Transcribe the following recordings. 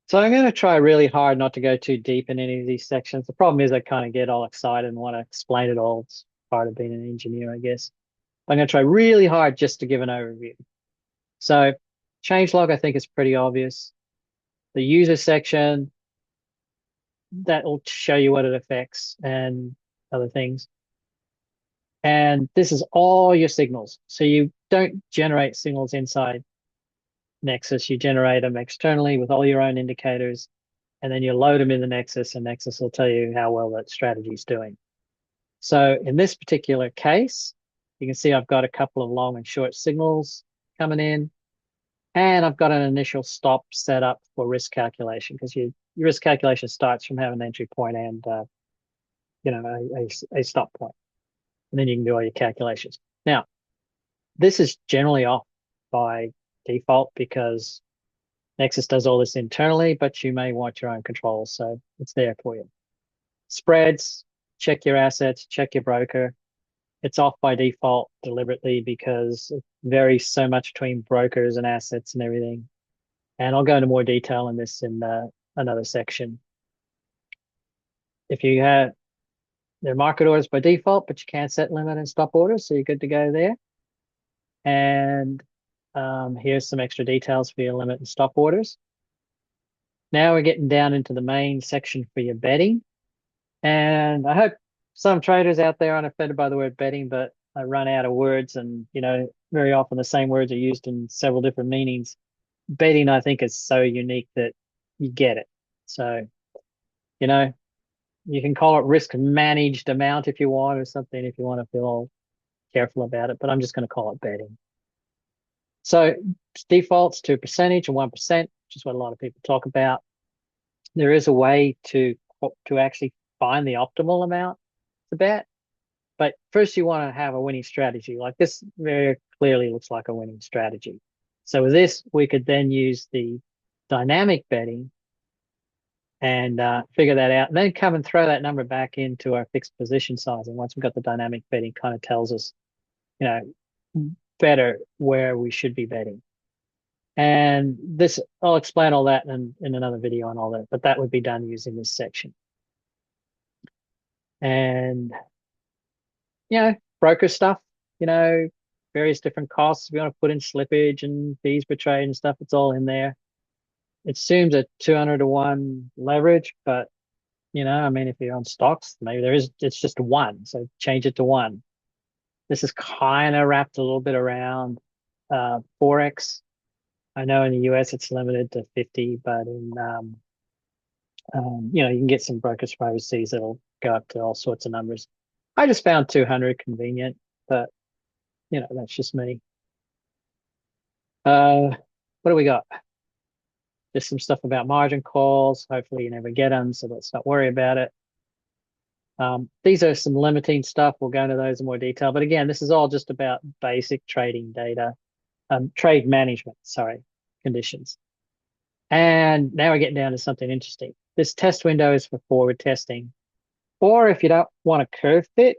So I'm going to try really hard not to go too deep in any of these sections. The problem is I kind of get all excited and want to explain it all. It's part of being an engineer, I guess. I'm going to try really hard just to give an overview. So changelog, I think, is pretty obvious. The user section, that will show you what it affects and other things. And this is all your signals. So you don't generate signals inside Nexus. You generate them externally with all your own indicators, and then you load them in the Nexus, and Nexus will tell you how well that strategy is doing. So in this particular case, you can see I've got a couple of long and short signals coming in, and I've got an initial stop set up for risk calculation because your risk calculation starts from having an entry point and a stop point, and then you can do all your calculations. Now, this is generally off by default because Nexus does all this internally, but you may want your own controls, so it's there for you. Spreads, check your assets, check your broker. It's off by default deliberately because it varies so much between brokers and assets and everything. And I'll go into more detail on this in another section. If you have, they're market orders by default, but you can set limit and stop orders, so you're good to go there. And here's some extra details for your limit and stop orders. Now we're getting down into the main section for your betting. And I hope some traders out there aren't offended by the word betting, but I run out of words and, very often the same words are used in several different meanings. Betting, I think, is so unique that you get it. So, you know, you can call it risk managed amount if you want or something if you want to feel all careful about it, but I'm just going to call it betting. So defaults to percentage and 1%, which is what a lot of people talk about. There is a way to actually find the optimal amount to bet. But first, you want to have a winning strategy. Like this very clearly looks like a winning strategy. So with this, we could then use the dynamic betting and figure that out, and then come and throw that number back into our fixed position sizing. Once we've got the dynamic betting, kind of tells us, you know, better where we should be betting. And this, I'll explain all that in another video on all that, but that would be done using this section. And broker stuff, various different costs. If you want to put in slippage and fees per trade and stuff, it's all in there. It assumes a 200 to 1 leverage, but if you're on stocks, maybe it's just a 1. So change it to 1. This is kind of wrapped a little bit around Forex. I know in the US it's limited to 50, but in you can get some brokers from overseas that'll go up to all sorts of numbers. I just found 200 convenient, but that's just me. What do we got? Just some stuff about margin calls. Hopefully you never get them, so let's not worry about it. These are some limiting stuff. We'll go into those in more detail. But again, this is all just about basic trading data, trade management, conditions. And now we're getting down to something interesting. This test window is for forward testing. Or if you don't want a curve fit,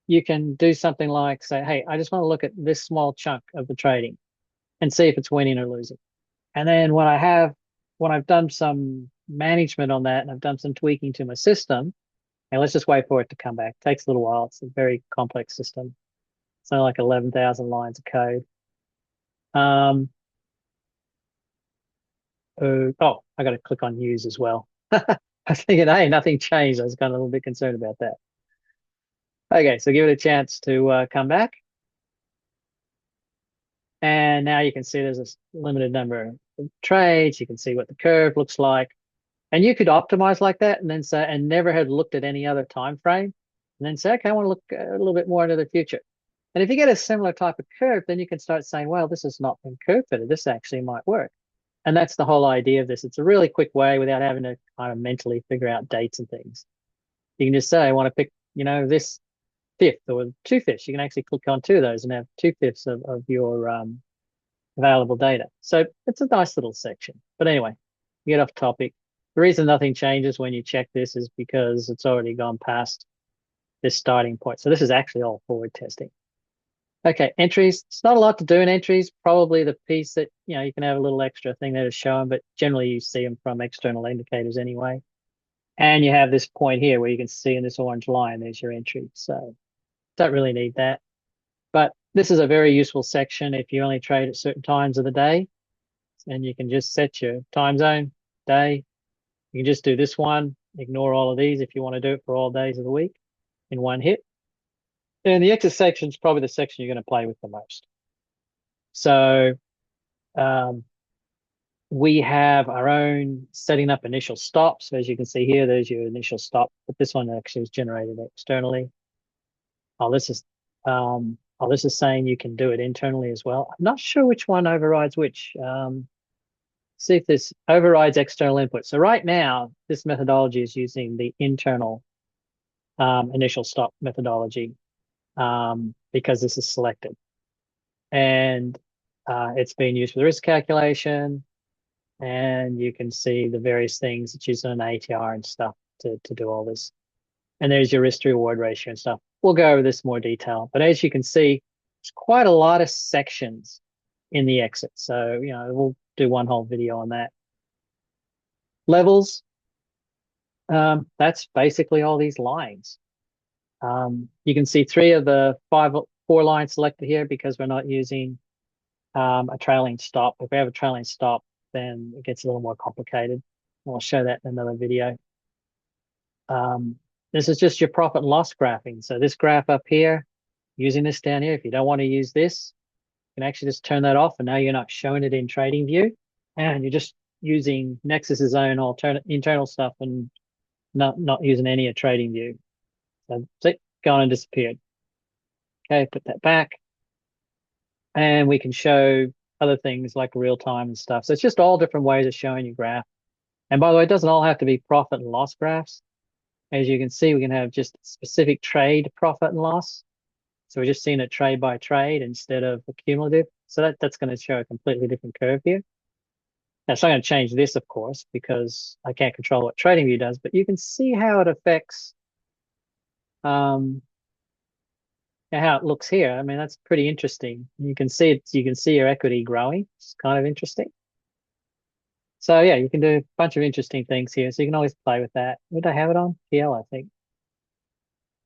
you can do something like say, hey, I just want to look at this small chunk of the trading and see if it's winning or losing. And then when I've done some management on that and I've done some tweaking to my system, and let's just wait for it to come back. It takes a little while. It's a very complex system. It's only like 11,000 lines of code. I got to click on use as well. I was thinking, hey, nothing changed. I was kind of a little bit concerned about that. Okay, so give it a chance to come back. And now you can see there's a limited number of trades. You can see what the curve looks like. And you could optimize like that and then say, and never had looked at any other time frame. And then say, okay, I want to look a little bit more into the future. And if you get a similar type of curve, then you can start saying, well, this has not been curve fitted. This actually might work. And that's the whole idea of this. It's a really quick way without having to kind of mentally figure out dates and things. You can just say, I want to pick, this fifth or 2/5. You can actually click on 2 of those and have 2/5 of your available data. So it's a nice little section. But anyway, get off topic. The reason nothing changes when you check this is because it's already gone past this starting point. So this is actually all forward testing. Okay, entries. It's not a lot to do in entries. Probably the piece that, you can have a little extra thing there to show them, but generally you see them from external indicators anyway. And you have this point here where you can see in this orange line, there's your entry. So don't really need that. But this is a very useful section if you only trade at certain times of the day. And you can just set your time zone, day. You can just do this one, ignore all of these if you want to do it for all days of the week in one hit. And the exit section is probably the section you're going to play with the most. So um, we have our own setting up initial stops. So as you can see here, there's your initial stop, but this one actually is generated externally. Oh, this is saying you can do it internally as well. I'm not sure which one overrides which. See if this overrides external input. So right now, this methodology is using the internal initial stop methodology because this is selected. And it's being used for the risk calculation. And you can see the various things it's using an ATR and stuff to do all this. And there's your risk to reward ratio and stuff. We'll go over this in more detail. But as you can see, there's quite a lot of sections in the exit. So, we'll do one whole video on that. Levels, that's basically all these lines. You can see three of the four lines selected here because we're not using a trailing stop. If we have a trailing stop, then it gets a little more complicated. I'll show that in another video. This is just your profit and loss graphing. So this graph up here, using this down here, if you don't want to use this, you can actually just turn that off, and now you're not showing it in trading view, and you're just using Nexus's own alternate internal stuff and not using any of trading view. So see, gone and disappeared. Okay, put that back. And we can show other things like real time and stuff. So it's just all different ways of showing your graph. And by the way, it doesn't all have to be profit and loss graphs. As you can see, we can have just specific trade profit and loss. So we're just seeing it trade by trade instead of accumulative. So that's going to show a completely different curve here. Now, it's not going to change this, of course, because I can't control what TradingView does, but you can see how it affects how it looks here. I mean, that's pretty interesting. You can see your equity growing. It's kind of interesting. So yeah, you can do a bunch of interesting things here. So you can always play with that. Would I have it on? PL, I think.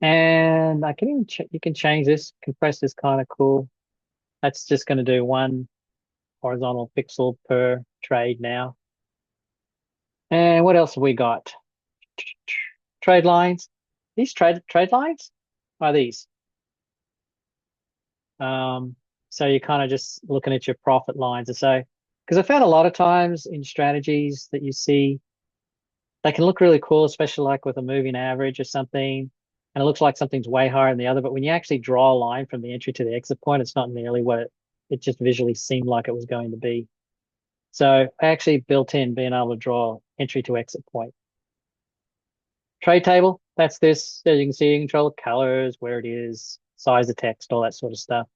And I can even you can change this. Compress is kind of cool. That's just going to do one horizontal pixel per trade now. And what else have we got? Trade lines. These trade lines are these. So you're kind of just looking at your profit lines. And so, because I found a lot of times in strategies that you see, they can look really cool, especially like with a moving average or something, and it looks like something's way higher than the other. But when you actually draw a line from the entry to the exit point, it's not nearly what it just visually seemed like it was going to be. So I actually built in being able to draw entry to exit point. Trade table, that's this. As you can see, you control the colors, where it is, size of text, all that sort of stuff.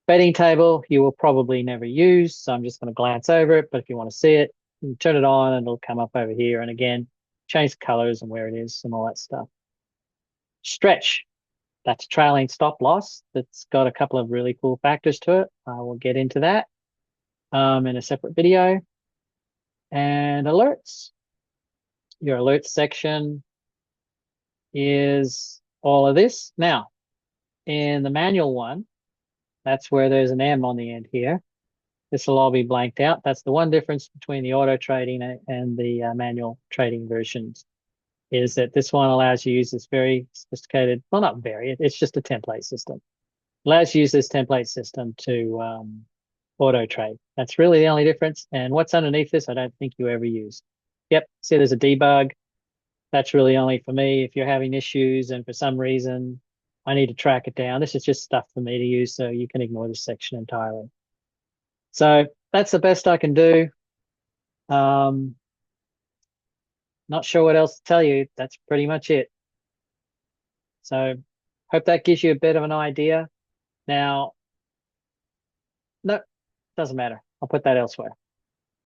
Betting table, you will probably never use, so I'm just going to glance over it. But if you want to see it, you can turn it on and it'll come up over here. And again, change the colors and where it is and all that stuff. Stretch, that's trailing stop loss. That's got a couple of really cool factors to it. I will get into that in a separate video. And alerts. Your alerts section is all of this. Now, in the manual one, that's where there's an M on the end here. This will all be blanked out. That's the one difference between the auto trading and the manual trading versions, is that this one allows you to use this very sophisticated, well, not very, it's just a template system. Allows you to use this template system to auto trade. That's really the only difference. And what's underneath this, I don't think you ever use. Yep, see there's a debug. That's really only for me if you're having issues and for some reason I need to track it down. This is just stuff for me to use, so you can ignore this section entirely. So that's the best I can do. Not sure what else to tell you. That's pretty much it. So hope that gives you a bit of an idea. Now, no, doesn't matter. I'll put that elsewhere.